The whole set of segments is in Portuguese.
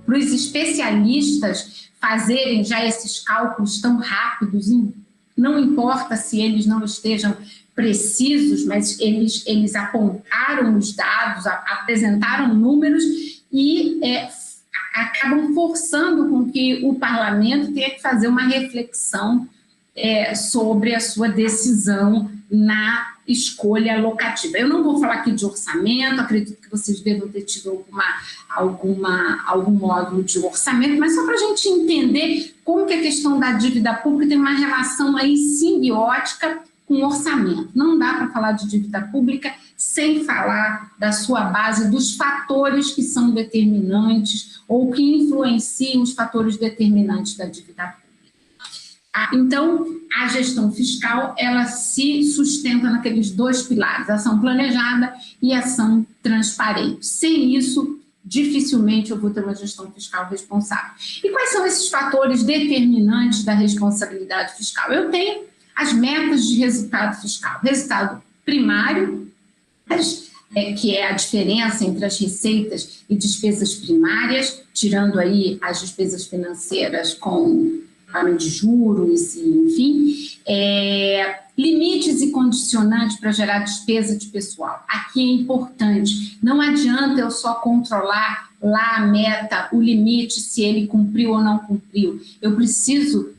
para os especialistas fazerem já esses cálculos tão rápidos, não importa se eles não estejam precisos, mas eles apontaram os dados, apresentaram números e acabam forçando com que o parlamento tenha que fazer uma reflexão sobre a sua decisão na escolha locativa. Eu não vou falar aqui de orçamento, acredito que vocês devam ter tido algum módulo de orçamento, mas só para a gente entender como que a questão da dívida pública tem uma relação aí simbiótica com orçamento. Não dá para falar de dívida pública sem falar da sua base, dos fatores que são determinantes ou que influenciam os fatores determinantes da dívida pública. Então, a gestão fiscal, ela se sustenta naqueles dois pilares, ação planejada e ação transparente. Sem isso, dificilmente eu vou ter uma gestão fiscal responsável. E quais são esses fatores determinantes da responsabilidade fiscal? Eu tenho as metas de resultado fiscal. Resultado primário, que é a diferença entre as receitas e despesas primárias, tirando aí as despesas financeiras com pagamento de juros, enfim, limites e condicionantes para gerar despesa de pessoal. Aqui é importante, não adianta eu só controlar lá a meta, o limite, se ele cumpriu ou não cumpriu. Eu preciso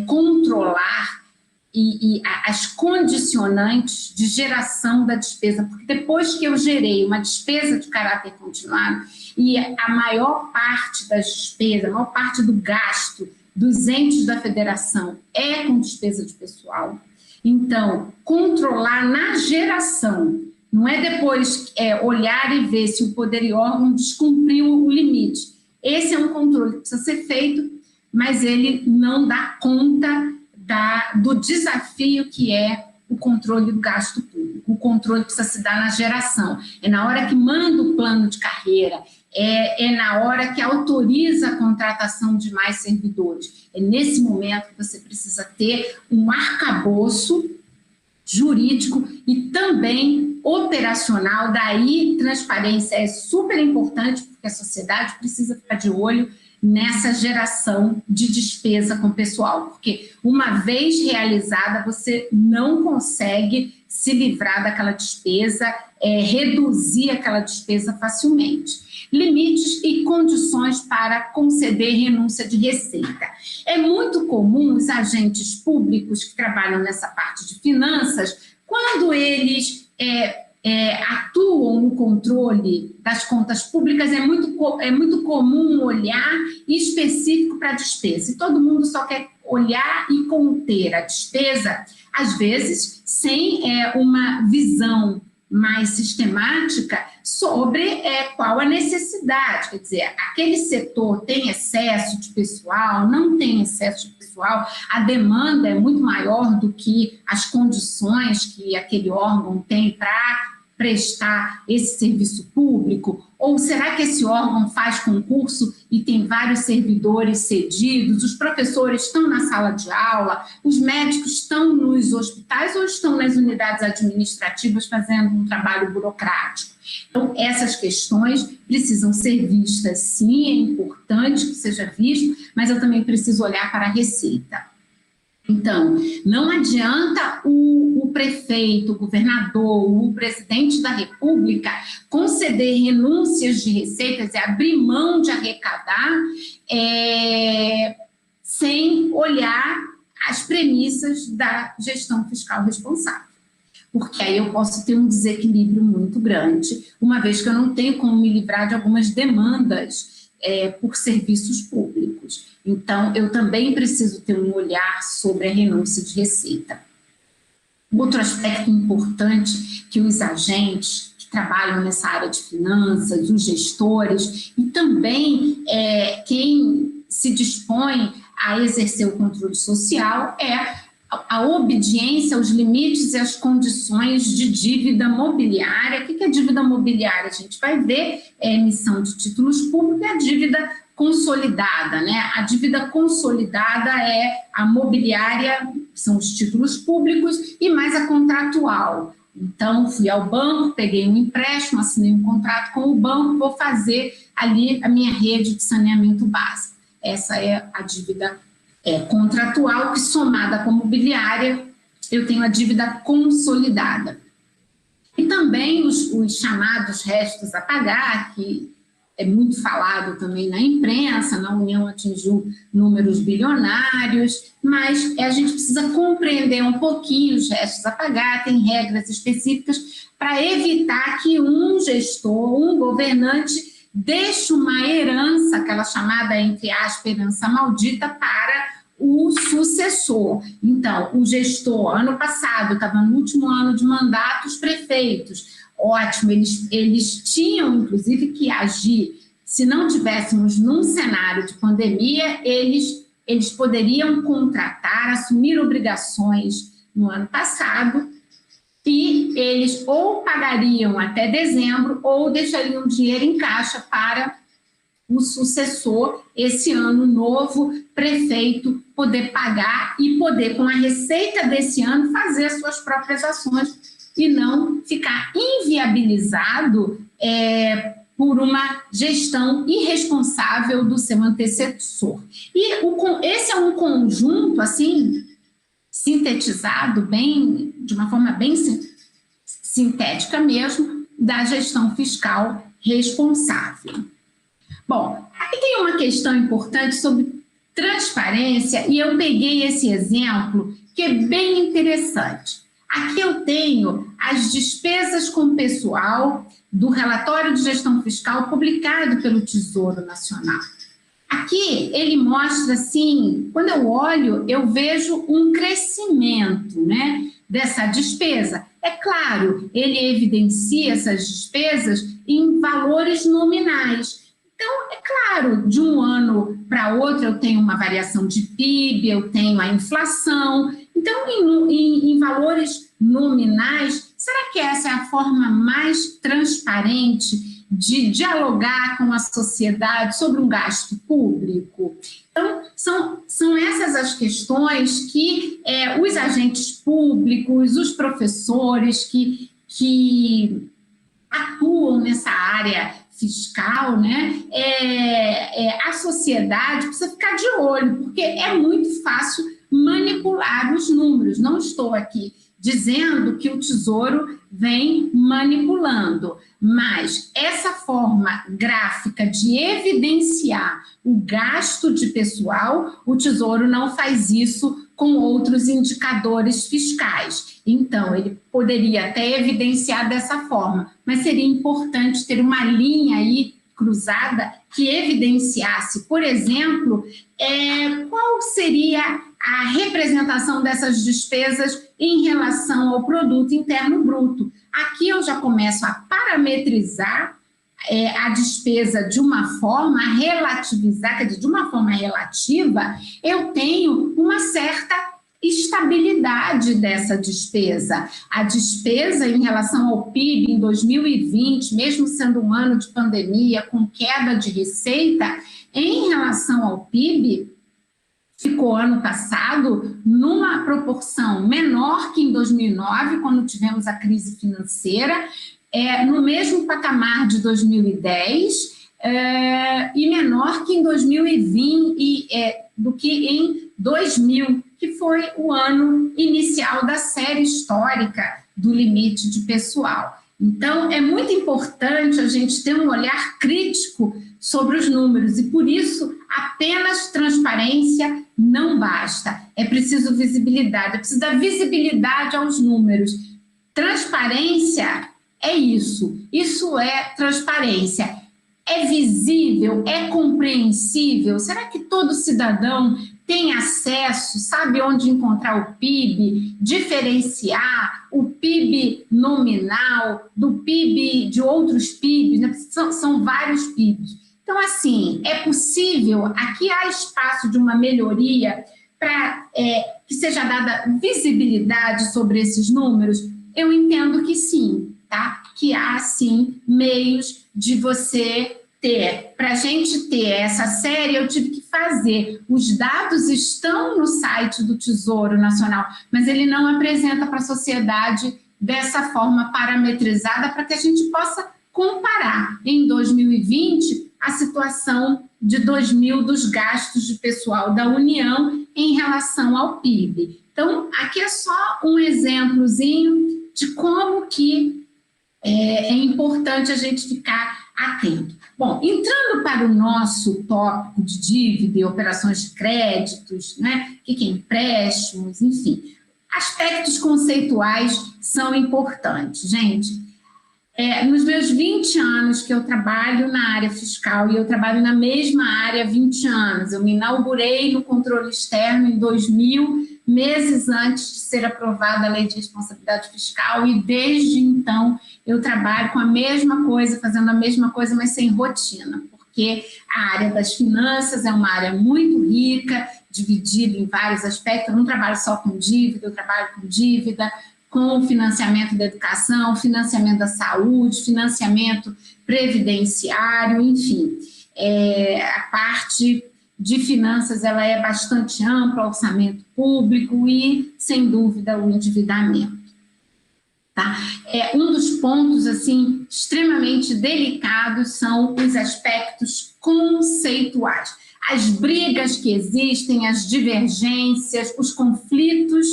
controlar as condicionantes de geração da despesa, porque depois que eu gerei uma despesa de caráter continuado e a maior parte das despesas, a maior parte do gasto dos entes da federação é com despesa de pessoal, então, controlar na geração, não é depois olhar e ver se o poder e órgão descumpriu o limite. Esse é um controle que precisa ser feito, mas ele não dá conta do desafio que é o controle do gasto público. O controle precisa se dar na geração. É na hora que manda o plano de carreira, na hora que autoriza a contratação de mais servidores. É nesse momento que você precisa ter um arcabouço jurídico e também operacional. Daí, transparência é super importante, porque a sociedade precisa ficar de olho nessa geração de despesa com o pessoal, porque uma vez realizada, você não consegue se livrar daquela despesa, reduzir aquela despesa facilmente. Limites e condições para conceder renúncia de receita. É muito comum os agentes públicos que trabalham nessa parte de finanças, quando eles atuam no controle das contas públicas, é muito comum um olhar específico para a despesa. E todo mundo só quer olhar e conter a despesa, às vezes sem uma visão mais sistemática sobre qual a necessidade. Quer dizer, aquele setor tem excesso de pessoal, não tem excesso de pessoal, a demanda é muito maior do que as condições que aquele órgão tem para prestar esse serviço público? Ou será que esse órgão faz concurso e tem vários servidores cedidos, os professores estão na sala de aula, os médicos estão nos hospitais ou estão nas unidades administrativas fazendo um trabalho burocrático? Então, essas questões precisam ser vistas, sim, é importante que seja visto, mas eu também preciso olhar para a receita. Então, não adianta o prefeito, o governador, o presidente da República conceder renúncias de receitas e abrir mão de arrecadar sem olhar as premissas da gestão fiscal responsável. Porque aí eu posso ter um desequilíbrio muito grande, uma vez que eu não tenho como me livrar de algumas demandas por serviços públicos. Então, eu também preciso ter um olhar sobre a renúncia de receita. Outro aspecto importante que os agentes que trabalham nessa área de finanças, os gestores e também quem se dispõe a exercer o controle social é a obediência aos limites e às condições de dívida mobiliária. O que é dívida mobiliária? A gente vai ver emissão de títulos públicos e a dívida consolidada, né? A dívida consolidada é a mobiliária, são os títulos públicos, e mais a contratual. Então, fui ao banco, peguei um empréstimo, assinei um contrato com o banco, vou fazer ali a minha rede de saneamento básico. Essa é a dívida contratual, que somada com a mobiliária, eu tenho a dívida consolidada. E também os chamados restos a pagar, que é muito falado também na imprensa, na União atingiu números bilionários, mas a gente precisa compreender um pouquinho os restos a pagar, tem regras específicas para evitar que um gestor, um governante, deixe uma herança, aquela chamada, entre aspas, herança maldita, para o sucessor. Então, o gestor, ano passado, estava no último ano de mandato, os prefeitos, ótimo, eles tinham, inclusive, que agir. Se não tivéssemos num cenário de pandemia, eles poderiam contratar, assumir obrigações no ano passado, e eles ou pagariam até dezembro ou deixariam dinheiro em caixa para o sucessor, esse ano novo prefeito, poder pagar e poder, com a receita desse ano, fazer as suas próprias ações e não ficar inviabilizado por uma gestão irresponsável do seu antecessor. E esse é um conjunto, assim, sintetizado de uma forma bem sintética mesmo, da gestão fiscal responsável. Bom, aqui tem uma questão importante sobre transparência, e eu peguei esse exemplo que é bem interessante. Aqui eu tenho as despesas com pessoal do relatório de gestão fiscal publicado pelo Tesouro Nacional. Aqui ele mostra, assim, quando eu olho, eu vejo um crescimento, né, dessa despesa. É claro, ele evidencia essas despesas em valores nominais. Então, é claro, de um ano para outro eu tenho uma variação de PIB, eu tenho a inflação. Então, em valores nominais, será que essa é a forma mais transparente de dialogar com a sociedade sobre um gasto público? Então, são essas as questões que os agentes públicos, os professores que atuam nessa área fiscal, né? A sociedade precisa ficar de olho, porque é muito fácil manipular os números. Não estou aqui dizendo que o Tesouro vem manipulando, mas essa forma gráfica de evidenciar o gasto de pessoal, o Tesouro não faz isso com outros indicadores fiscais. Então, ele poderia até evidenciar dessa forma, mas seria importante ter uma linha aí cruzada que evidenciasse, por exemplo, qual seria a representação dessas despesas em relação ao produto interno bruto. Aqui eu já começo a parametrizar a despesa de uma forma, a relativizar, quer dizer, de uma forma relativa, eu tenho uma certa estabilidade dessa despesa. A despesa em relação ao PIB em 2020, mesmo sendo um ano de pandemia, com queda de receita, em relação ao PIB, ficou ano passado numa proporção menor que em 2009, quando tivemos a crise financeira, no mesmo patamar de 2010 e menor que em 2020 do que em 2000, que foi o ano inicial da série histórica do limite de pessoal. Então, é muito importante a gente ter um olhar crítico sobre os números, e por isso apenas transparência não basta. É preciso visibilidade, é preciso dar visibilidade aos números. Transparência é isso é transparência. É visível, é compreensível? Será que todo cidadão tem acesso, sabe onde encontrar o PIB, diferenciar o PIB nominal do PIB de outros PIBs, né? São vários PIBs. Então, assim, é possível, aqui há espaço de uma melhoria para que seja dada visibilidade sobre esses números? Eu entendo que sim, tá? Que há, sim, meios de você ter. Para a gente ter essa série, eu tive que fazer. Os dados estão no site do Tesouro Nacional, mas ele não apresenta para a sociedade dessa forma parametrizada para que a gente possa comparar em 2020 a situação de 2000 dos gastos de pessoal da União em relação ao PIB. Então, aqui é só um exemplozinho de como que é importante a gente ficar atento. Bom, entrando para o nosso tópico de dívida e operações de créditos, né? O que é empréstimos, enfim, aspectos conceituais são importantes, gente. Nos meus 20 anos que eu trabalho na área fiscal, e eu trabalho na mesma área há 20 anos, eu me inaugurei no controle externo em 2000, meses antes de ser aprovada a Lei de Responsabilidade Fiscal, e desde então eu trabalho com a mesma coisa, fazendo a mesma coisa, mas sem rotina, porque a área das finanças é uma área muito rica, dividida em vários aspectos. Eu não trabalho só com dívida, eu trabalho com dívida, com o financiamento da educação, financiamento da saúde, financiamento previdenciário, enfim. A parte de finanças ela é bastante ampla, orçamento público e, sem dúvida, o endividamento. Tá? Um dos pontos assim, extremamente delicados são os aspectos conceituais. As brigas que existem, as divergências, os conflitos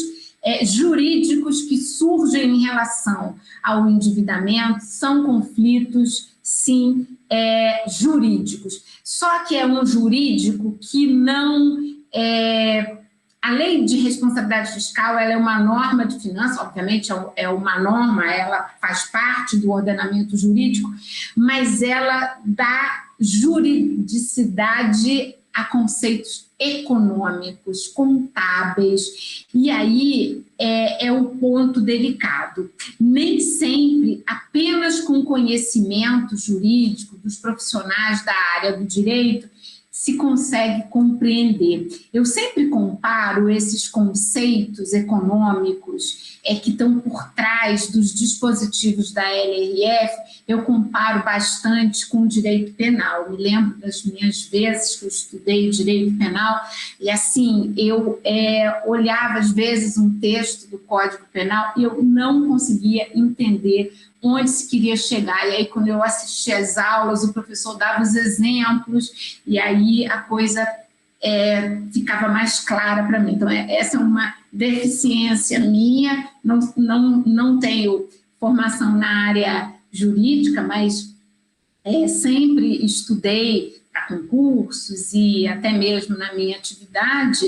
jurídicos que surgem em relação ao endividamento são conflitos, sim, jurídicos. Só que é um jurídico que não... A Lei de Responsabilidade Fiscal ela é uma norma de finanças, obviamente é uma norma, ela faz parte do ordenamento jurídico, mas ela dá juridicidade a conceitos econômicos, contábeis, e aí é o ponto delicado. Nem sempre, apenas com conhecimento jurídico dos profissionais da área do direito, se consegue compreender. Eu sempre comparo esses conceitos econômicos que estão por trás dos dispositivos da LRF, eu comparo bastante com o direito penal. Me lembro das minhas vezes que eu estudei direito penal e assim, eu olhava às vezes um texto do Código Penal e eu não conseguia entender onde se queria chegar. E aí, quando eu assistia às aulas, o professor dava os exemplos e aí a coisa ficava mais clara para mim. Então, essa é uma deficiência minha, não tenho formação na área jurídica, mas sempre estudei para concursos e até mesmo na minha atividade,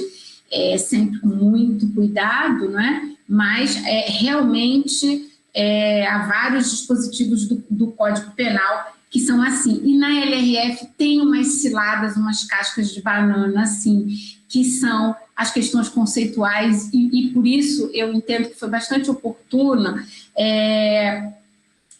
sempre com muito cuidado, né? Mas realmente... há vários dispositivos do Código Penal que são assim. E na LRF tem umas ciladas, umas cascas de banana, assim, que são as questões conceituais e por isso eu entendo que foi bastante oportuno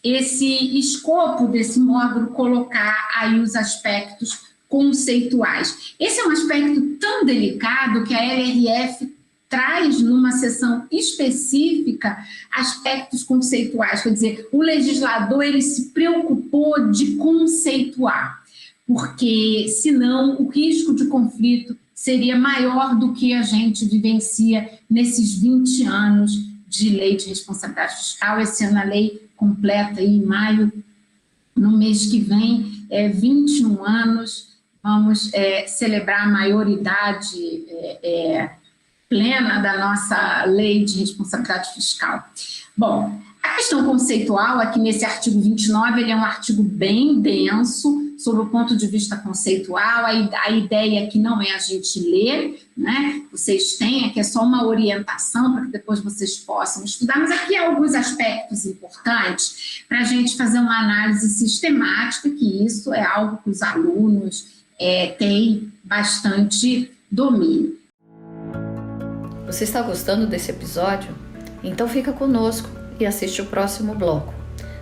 esse escopo desse módulo colocar aí os aspectos conceituais. Esse é um aspecto tão delicado que a LRF traz numa seção específica aspectos conceituais, quer dizer, o legislador ele se preocupou de conceituar, porque senão o risco de conflito seria maior do que a gente vivencia nesses 20 anos de lei de responsabilidade fiscal. Esse ano a lei completa aí, em maio, no mês que vem, 21 anos, vamos celebrar a maioridade plena da nossa lei de responsabilidade fiscal. Bom, a questão conceitual aqui nesse artigo 29, ele é um artigo bem denso, sob o ponto de vista conceitual. A ideia aqui não é a gente ler, né? Vocês têm, aqui é só uma orientação para que depois vocês possam estudar, mas aqui há alguns aspectos importantes para a gente fazer uma análise sistemática, que isso é algo que os alunos têm bastante domínio. Você está gostando desse episódio? Então fica conosco e assiste o próximo bloco.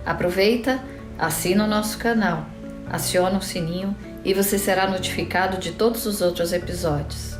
Aproveita, assina o nosso canal, aciona o sininho e você será notificado de todos os outros episódios.